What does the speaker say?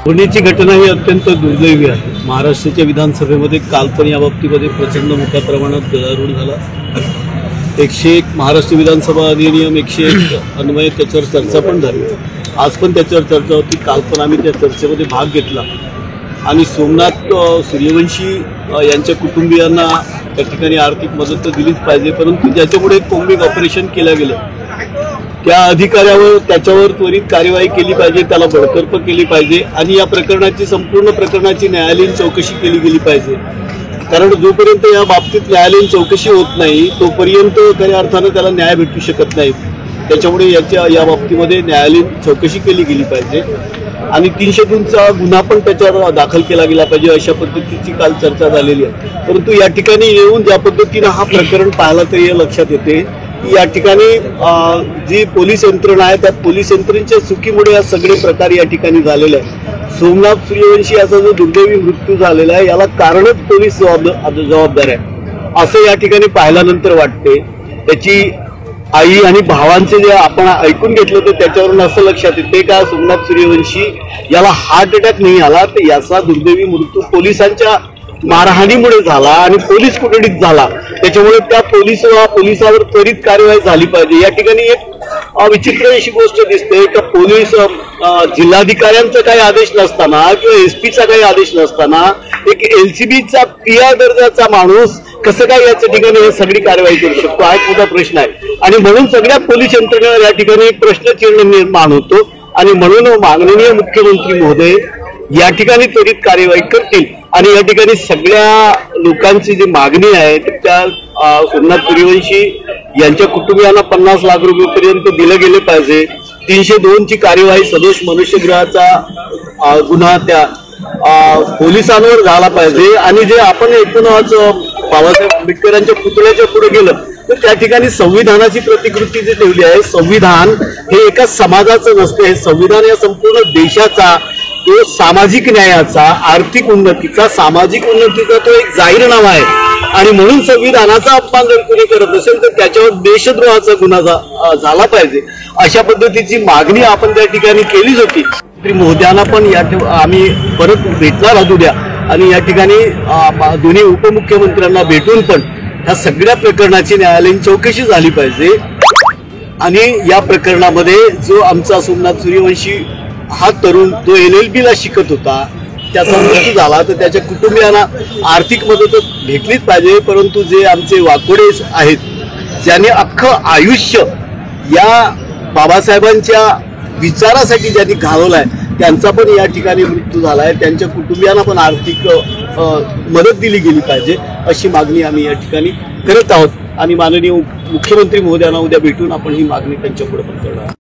पुण्याची घटना ही अत्यंत दुर्दैवी आहे। महाराष्ट्राच्या विधानसभेमध्ये काल पण या बाबतीमध्ये प्रचंड मोठ्या प्रमाणात गदारोळ झाला। 101 महाराष्ट्र विधानसभा अधिनियम 101 अन्वये त्याच्यावर चर्चा पण झाली। आज पण त्याच्यावर चर्चा होती। काल पण आम्ही त्या चर्चेमध्ये भाग घेतला आणि सोमनाथ सूर्यवंशी यांच्या कुटुंबियांना त्या ठिकाणी आर्थिक मदत तर दिलीच पाहिजे, परंतु ज्याच्यामुळे कोम्बिंग ऑपरेशन केलं गेलं त्या अधिकाऱ्यावर त्याच्यावर त्वरित कार्यवाही केली पाहिजे, त्याला बडतर्फ केली पाहिजे आणि या प्रकरणाची संपूर्ण प्रकरणाची न्यायालयीन चौकशी केली गेली पाहिजे। कारण जोपर्यंत या बाबतीत न्यायालयीन चौकशी होत नाही तोपर्यंत खऱ्या अर्थानं त्याला न्याय भेटू शकत नाही। त्याच्यामुळे या बाबतीमध्ये न्यायालयीन चौकशी केली गेली पाहिजे आणि 302चा गुन्हा पण त्याच्यावर दाखल केला गेला पाहिजे, अशा पद्धतीची काल चर्चा झालेली आहे। परंतु या ठिकाणी येऊन ज्या पद्धतीनं हा प्रकरण पाहायला तरी लक्षात येते की या ठिकाणी जी पोलीस यंत्रणा आहे त्या पोलीस यंत्रणेच्या चुकीमुळे या सगळे प्रकार या ठिकाणी झालेले आहे। सोमनाथ सूर्यवंशी याचा जो दुर्दैवी मृत्यू झालेला आहे याला कारणच पोलीस जबाबदार आहे असं या ठिकाणी पाहिल्यानंतर वाटते। त्याची आई आणि भावांचे जे आपण ऐकून घेतलं तर त्याच्यावरून असं लक्षात येते का सोमनाथ सूर्यवंशी याला हार्ट अटॅक नाही आला, तर याचा दुर्दैवी मृत्यू पोलिसांच्या मारहाणीमुळे झाला आणि पोलीस कोठडीत झाला। त्याच्यामुळे त्या पोलिसावर त्वरित कार्यवाही झाली पाहिजे। या ठिकाणी एक विचित्र अशी गोष्ट दिसते का पोलीस जिल्हाधिकाऱ्यांचा काही आदेश नसताना किंवा एसपीचा काही आदेश नसताना एक LCBचा PR दर्जाचा माणूस कसं काय याच्या ठिकाणी हे सगळी कार्यवाही करू शकतो हा एक मोठा प्रश्न आहे। आणि म्हणून सगळ्या पोलीस यंत्रणेवर या ठिकाणी एक प्रश्नचिन्ह निर्माण होतो आणि म्हणून माननीय मुख्यमंत्री महोदय या ठिकाणी त्वरित कार्यवाही करतील आणि या ठिकाणी सगळ्या लोकांची जी मागणी आहे त्या सोमनाथ सूर्यवंशी यांच्या कुटुंबियांना 50 लाख रुपयेपर्यंत दिले गेले पाहिजे। 302ची कार्यवाही सदोष मनुष्यग्रहाचा गुन्हा त्या पोलिसांवर झाला पाहिजे आणि जे आपण एकूणच बाबासाहेब आंबेडकरांच्या पुतळ्याच्या पुढे गेलं तर त्या ठिकाणी संविधानाची प्रतिकृती जी ठेवली आहे, संविधान हे एका समाजाचं नसते, हे संविधान या संपूर्ण देशाचा, तो सामाजिक न्यायाचा, आर्थिक उन्नतीचा, सामाजिक उन्नतीचा तो एक जाहीरनामा आहे। आणि म्हणून संविधानाचा अपमान जर कोणी करत असेल तर त्याच्यावर देशद्रोहाचा गुन्हा झाला पाहिजे अशा पद्धतीची मागणी आपण त्या ठिकाणी केलीच होती। महोदयांना पण आम्ही परत भेटणार आहोत उद्या आणि या ठिकाणी दोन्ही उपमुख्यमंत्र्यांना भेटून पण ह्या सगळ्या प्रकरणाची न्यायालयीन चौकशी झाली पाहिजे आणि या प्रकरणामध्ये जो आमचा सोमनाथ सूर्यवंशी हा तरुण जो LLBला शिकत होता त्याचा मृत्यू झाला तर त्याच्या कुटुंबियांना आर्थिक मदत भेटलीच पाहिजे। परंतु जे आमचे वाकोडे आहेत ज्यांनी अख्खं आयुष्य या बाबासाहेबांच्या विचारासाठी ज्यांनी घालवलाय त्यांचा पण या ठिकाणी मृत्यू झालाय, त्यांच्या कुटुंबियांना पण आर्थिक मदत दिली गेली पाहिजे अशी मागणी आम्ही या ठिकाणी करत आहोत आणि माननीय मुख्यमंत्री महोदयांना उद्या भेटून आपण ही मागणी त्यांच्यापुढे पण करणार आहोत।